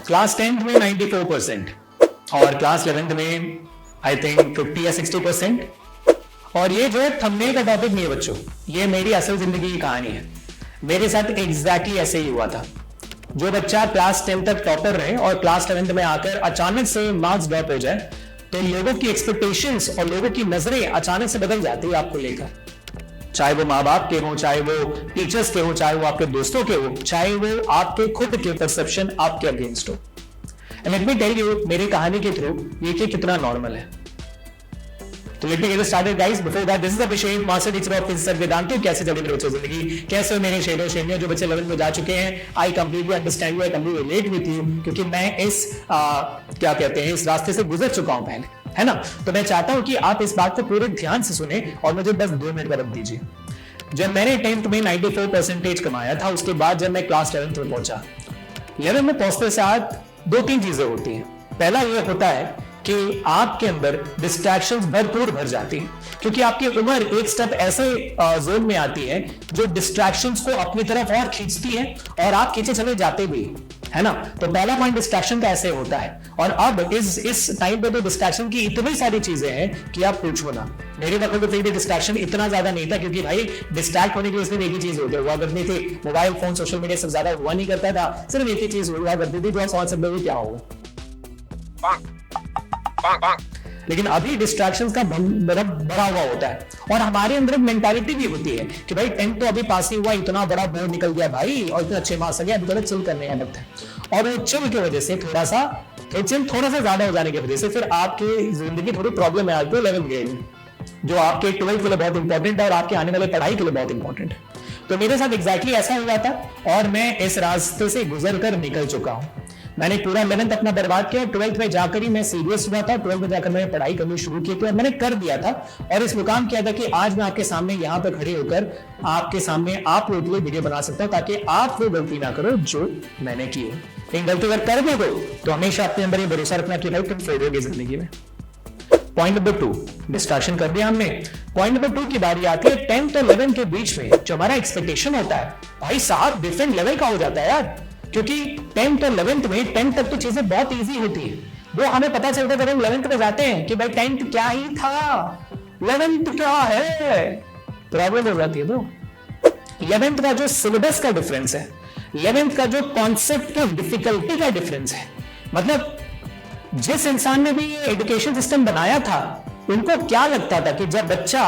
Class 10th में 94% और class 11th में आई थिंक 50 या 60%। और ये जो है थंबनेल का टॉपिक नहीं है बच्चों, ये मेरी असल जिंदगी की कहानी है। मेरे साथ एग्जैक्टली ऐसे ही हुआ था। जो बच्चा क्लास 10 तक टॉपर रहे और क्लास 11th में आकर अचानक से मार्क्स ड्रॉप हो जाए तो लोगों की एक्सपेक्टेशंस और लोगों की नजरें अचानक से बदल जाती है आपको लेकर। चाहे वो माँ बाप के हो, चाहे वो टीचर्स के हो, चाहे वो आपके दोस्तों के हो, चाहे वो आपके खुद के परसेप्शन आपके अगेंस्ट हो। And let me tell you, मेरी कहानी के थ्रू ये कि कितना नॉर्मल है। तो let me get started guys. Before that, this is Abhishek, master teacher of physics at Vedantu. कैसे चल रही है जिंदगी, कैसे हो मेरे शेरों शेरियों जो बच्चे 11th में जा चुके हैं। I completely understand you, I completely relate with you, क्योंकि मैं इस क्या कहते हैं, इस रास्ते से गुजर चुका हूं पहले, है ना। तो मैं चाहता हूं कि आप इस बात को पूरे ध्यान से सुने और मुझे बस 2 मिनट का वक्त दीजिए। जब मैंने 10th में 94% कमाया था, उसके बाद जब मैं क्लास 11th में पहुंचा, 11th में पहुंचते साथ 2-3 चीजें होती हैं। पहला यह होता है कि आपके अंदर डिस्ट्रैक्शंस भरपूर भर जाती हैं, क्योंकि आपकी उम्र एक स्टेप ऐसे जोन में आती है जो डिस्ट्रैक्शंस को अपनी तरफ और खींचती है और आप खींचे चले जाते भी, है ना। तो पहला पॉइंट डिस्ट्रैक्शन का ऐसे होता है। और अब इस टाइम पे तो डिस्ट्रैक्शन की इतनी सारी चीजें हैं कि आप पूछो ना। मेरे वक्त तो फिर डिस्ट्रैक्शन इतना ज्यादा नहीं था, क्योंकि भाई डिस्ट्रैक्ट होने की सिर्फ एक ही चीज हुआ करती थी, मोबाइल फोन सोशल मीडिया से ज्यादा हुआ नहीं करता था। सिर्फ एक ही चीज हुआ करती थी, जो समझ सकते हो क्या होगा। लेकिन अभी डिस्ट्रैक्शंस का बड़ा हुआ होता है और हमारे अंदर मेंटालिटी भी होती है कि भाई 10th तो अभी पास ही हुआ, इतना बड़ा बोर्ड निकल गया भाई और इतने अच्छे मार्क्स आ गए, अभी तो चिल करने का वक्त है। और वो चिल की वजह से थोड़ा सा ज्यादा हो जाने की वजह से फिर आपकी जिंदगी थोड़ी प्रॉब्लम है आती है 11th ग्रेड में, जो आपके 12th के लिए बहुत इंपॉर्टेंट है और आपके आने वाले पढ़ाई के लिए बहुत इंपॉर्टेंट है। तो मेरे साथ एग्जैक्टली ऐसा हुआ था और मैं इस रास्ते से गुजर कर निकल चुका हूं। मैंने पूरा 11th अपना बर्बाद किया, 12th में जाकर ही मैं सीरियस हुआ था। 12th में जाकर मैंने पढ़ाई करनी शुरू की थी और मैंने कर दिया था और इस मुकाम किया था कि आज मैं आपके सामने यहाँ पे खड़े होकर आपके सामने आप लोगों के लिए वीडियो बना सकता हूँ, ताकि आप वो गलती ना करो जो मैंने की है। लेकिन गलती अगर कर भी दो तो हमेशा अपने अंदर ये भरोसा रखना कि भाई तुम फेल होगे जिंदगी में। पॉइंट नंबर 2, डिस्ट्रैक्शन कर दिया हमने। पॉइंट नंबर 2 की बारी आती है 10th और 11th के बीच में जो हमारा एक्सपेक्टेशन होता है, भाई साहब डिफरेंट लेवल का हो जाता है यार। क्योंकि 10th और 11th में 10th तक तो चीजें बहुत इजी होती है, वो हमें पता चलता है 11th में जाते हैं कि भाई 10th क्या ही था, 11th क्या है, प्रॉब्लम हो जाती है। तो 11th का जो सिलेबस का डिफरेंस है, 11th का जो कॉन्सेप्ट ऑफ डिफिकल्टी का डिफरेंस है, मतलब जिस इंसान ने भी एजुकेशन सिस्टम बनाया था उनको क्या लगता था कि जब बच्चा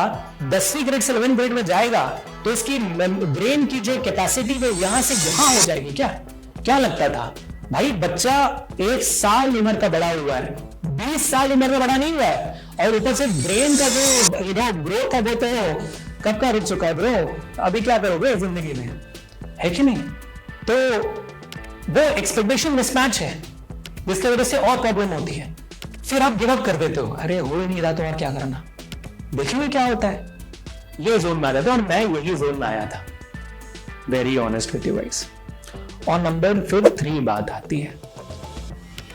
10वीं ग्रेड से 11th ग्रेड में जाएगा तो इसकी ब्रेन की जो कैपेसिटी वो यहां से यहां हो जाएगी। क्या लगता था भाई, बच्चा 1 साल उम्र का बड़ा हुआ है, 20 साल उम्र का बड़ा नहीं हुआ है, और ऊपर से ब्रेन का जो ग्रोथ है वो तो कब का रुक चुका है ब्रो। अभी क्या करोगे जिंदगी में, है कि नहीं। तो वो एक्सपेक्टेशन मिसमैच है जिसकी वजह से और प्रॉब्लम होती है। फिर आप गिव अप कर देते हो, अरे हो ही नहीं रहा तो और क्या करना, देखिए क्या होता है। ये जोन में आ जाता है और मैं यही जोन में आया था, very honest with you guys. और नंबर फिर 3 बात आती है,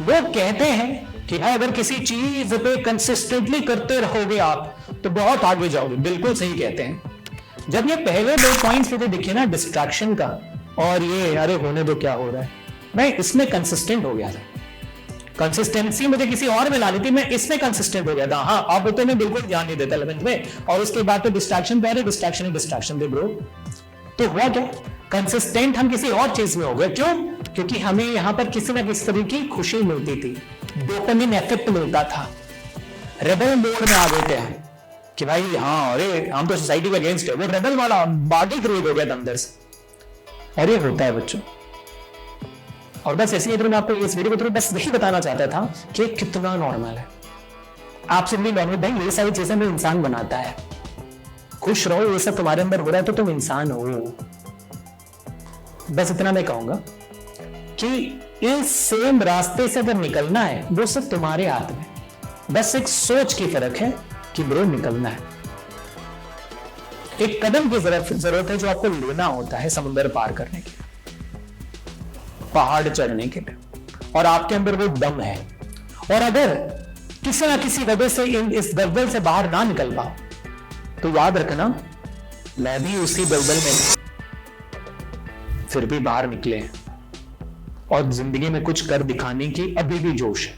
वो कहते हैं कि भाई अगर किसी चीज पे कंसिस्टेंटली करते रहोगे आप तो बहुत आगे जाओगे। बिल्कुल सही कहते हैं। जब ये पहले 2 पॉइंट्स मुझे दिखे ना, डिस्ट्रैक्शन का और ये अरे होने दो क्या हो रहा है, मैं इसमें कंसिस्टेंट हो गया था। कंसिस्टेंसी मुझे किसी और में लानी थी, मैं इसमें कंसिस्टेंट हो गया था। हाँ, अब तो मैं बिल्कुल ध्यान नहीं देता 11th में, और उसके बाद तो डिस्ट्रैक्शन पे डिस्ट्रैक्शन दे ब्रो। तो हुआ क्या, कंसिस्टेंट हम किसी और चीज में हो गए। क्यों? क्योंकि हमें यहां पर किसी ना किसी तरह की खुशी मिलती थी, डोपामिन इफेक्ट मिलता था, रेबल मोड में आ गए थे हम कि भाई हाँ अरे हम तो सोसाइटी के अगेंस्ट है, वो रेबल वाला बागी क्रिएट हो गया था अंदर से। और ये होता है बच्चों। और बस ऐसे ही मैं आपको इस वीडियो को बस यही बताना चाहता था कि कितना नॉर्मल है। आपसे भी नॉर्मल भाई, ये सारी चीजें में इंसान बनाता है। खुश रहो, ये सब तुम्हारे अंदर हो रहा है तो तुम इंसान हो। बस इतना मैं कहूंगा कि इस सेम रास्ते से अगर निकलना है वो सिर्फ तुम्हारे हाथ में, बस एक सोच की फर्क है कि ब्रो निकलना है। एक कदम की जरूरत है जो आपको लेना होता है समुद्र पार करने के, पहाड़ चढ़ने के लिए, और आपके अंदर वो दम है। और अगर किसी ना किसी वजह से इस दलदल से बाहर ना निकल पाओ तो याद रखना, मैं भी उसी दलदल में फिर भी बाहर निकले और जिंदगी में कुछ कर दिखाने की अभी भी जोश है,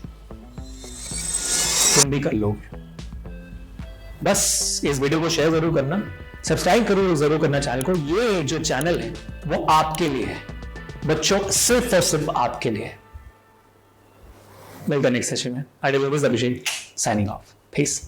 तुम भी कर लोगे। बस इस वीडियो को शेयर जरूर करना, सब्सक्राइब जरूर करना चैनल को। ये जो चैनल है वो आपके लिए है बच्चों, सिर्फ और सिर्फ आपके लिए है। मिलता नेक्स्ट सेशन में। अभिषेक साइनिंग ऑफ। पीस।